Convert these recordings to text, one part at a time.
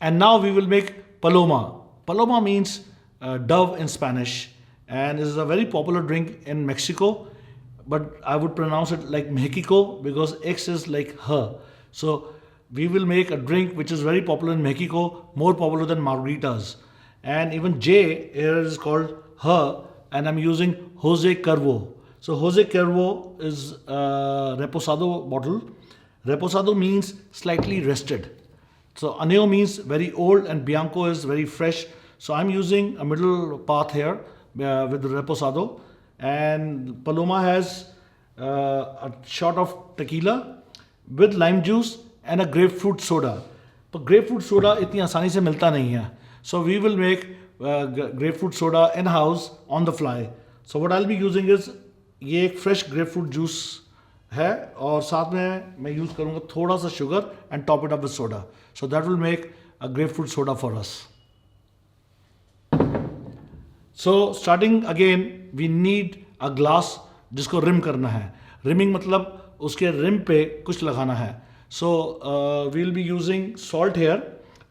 And now we will make paloma. Paloma means dove in Spanish, and it is a very popular drink in Mexico. But I would pronounce it like Mexico because X is like her. So we will make a drink which is very popular in Mexico, more popular than margaritas. And even J here is called her, and I'm using Jose Cuervo. So Jose Cuervo is a reposado bottle. Reposado means slightly rested. So Aneo means very old and Bianco is very fresh. So I'm using a middle path here with the Reposado. And Paloma has a shot of tequila with lime juice and a grapefruit soda. But grapefruit soda इतनी आसानी से मिलता नहीं है. So we will make grapefruit soda in house on the fly. So what I'll be using is ये एक fresh grapefruit juice है और साथ में मैं यूज़ करूँगा थोड़ा सा sugar and top it up with soda. So that will make a grapefruit soda for us. So starting again we need a glass जिसको रिम करना है. रिमिंग मतलब उसके रिम पे कुछ लगाना है. So we will be using salt here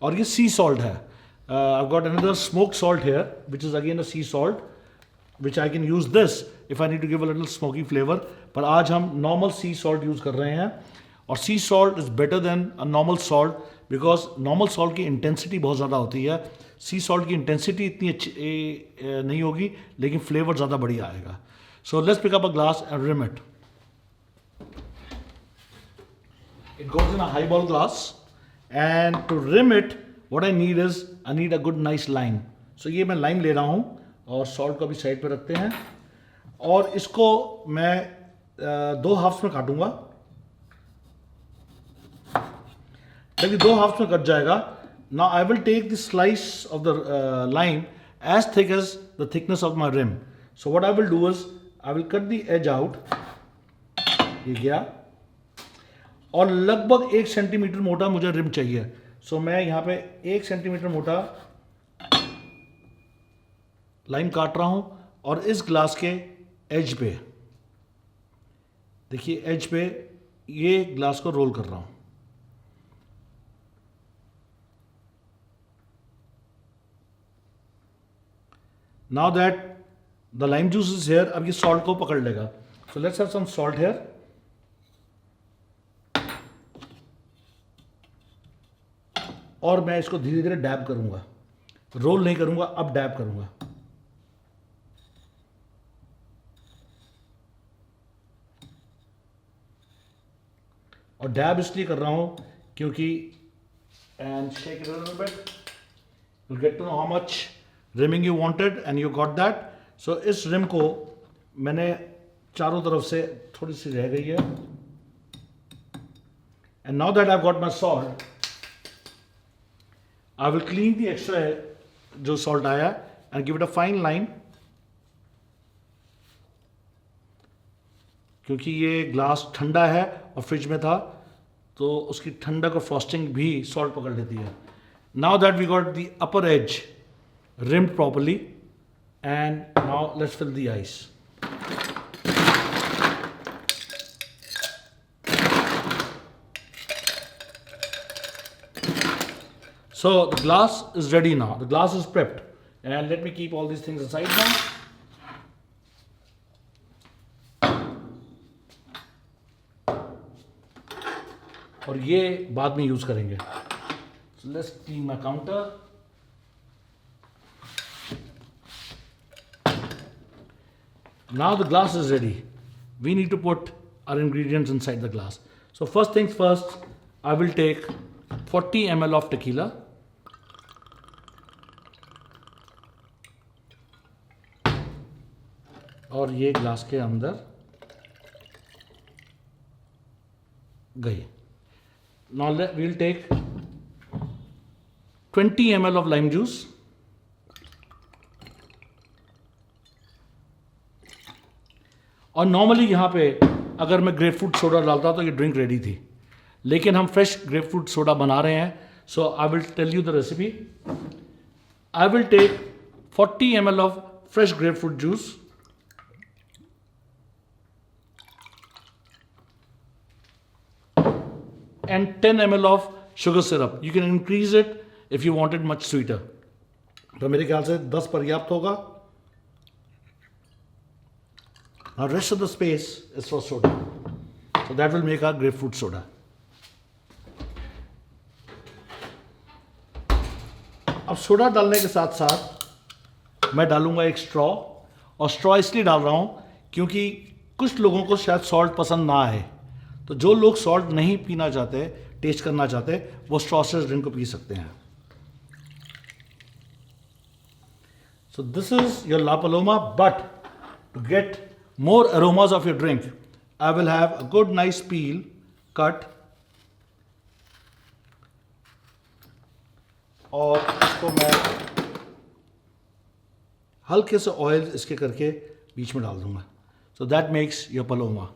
और ये सी सॉल्ट है. I got another smoke salt here which is again a sea salt which I can use this if I need to give a little smoky flavor. पर आज हम normal sea salt use कर रहे हैं और sea salt is better than a normal salt because normal salt की intensity बहुत ज़्यादा होती है. sea salt की intensity इतनी अच्छी नहीं होगी लेकिन flavor ज़्यादा बढ़िया आएगा. So let's pick up a glass and rim it. It goes in a highball glass and to rim it what I need is I need a good nice lime. So ये मैं lime ले रहा हूँ और salt को भी side पे रखते हैं और इसको मैं दो हाफ्स में काटूंगा. जब दो हाफ्स में कट जाएगा now I will take the slice of the lime as thick as the thickness of my rim. So what I will do is I will cut the edge out. ये गया और लगभग 1 centimetre मोटा मुझे rim चाहिए. सो मैं यहाँ पे 1 सेंटीमीटर मोटा लाइम काट रहा हूं और इस ग्लास के एज पे देखिए एज पे ये ग्लास को रोल कर रहा हूं. Now that the lime juice is here अब ये सॉल्ट को पकड़ लेगा. So let's have some salt here. और मैं इसको धीरे धीरे डैब करूंगा. रोल नहीं करूंगा, अब डैब करूंगा. और डैब इसलिए कर रहा हूं क्योंकि and shake it a little bit you'll get to know how much rimming you wanted and you got that. So इस रिम को मैंने चारों तरफ से थोड़ी सी रह गई है. And now that I've got my salt, I will clean the extra जो salt आया and give it a fine line. क्योंकि ये ग्लास ठंडा है और फ्रिज में था तो उसकी ठंडक और फ्रॉस्टिंग भी सॉल्ट पकड़ लेती है. Now that we got the upper edge rimmed properly and now let's fill the ice. So the glass is ready now. The glass is prepped. And let me keep all these things aside now. और ये बाद में use करेंगे. So let's clean my counter. Now the glass is ready. We need to put our ingredients inside the glass. So first things first, I will take 40 ml of tequila. और ये glass के अंदर गई. Now we'll take 20 ml of lime juice. और normally यहाँ पे अगर मैं ग्रेपफ्रूट सोडा डालता तो ये ड्रिंक रेडी थी, लेकिन हम फ्रेश ग्रेपफ्रूट सोडा बना रहे हैं. So I will tell you the recipe. I will take 40 ml of fresh grapefruit juice. And 10 ml of sugar syrup. You can increase it if you want it much sweeter. तो मेरे ख्याल से 10 पर्याप्त होगा। Now rest of the space is for soda. So that will make our grapefruit soda. अब soda डालने के साथ साथ मैं डालूंगा एक स्ट्रॉ, और स्ट्रॉ इसलिए डाल रहा हूं क्योंकि कुछ लोगों को शायद सॉल्ट पसंद ना आए। तो जो लोग सॉल्ट नहीं पीना चाहते, टेस्ट करना चाहते, वो स्ट्रॉ से ड्रिंक को पी सकते हैं। So this is your La Paloma, but to get more aromas of your drink, I will have a good nice peel cut, और इसको मैं हल्के से ऑयल इसके करके बीच में डाल दूंगा। So that makes your Paloma.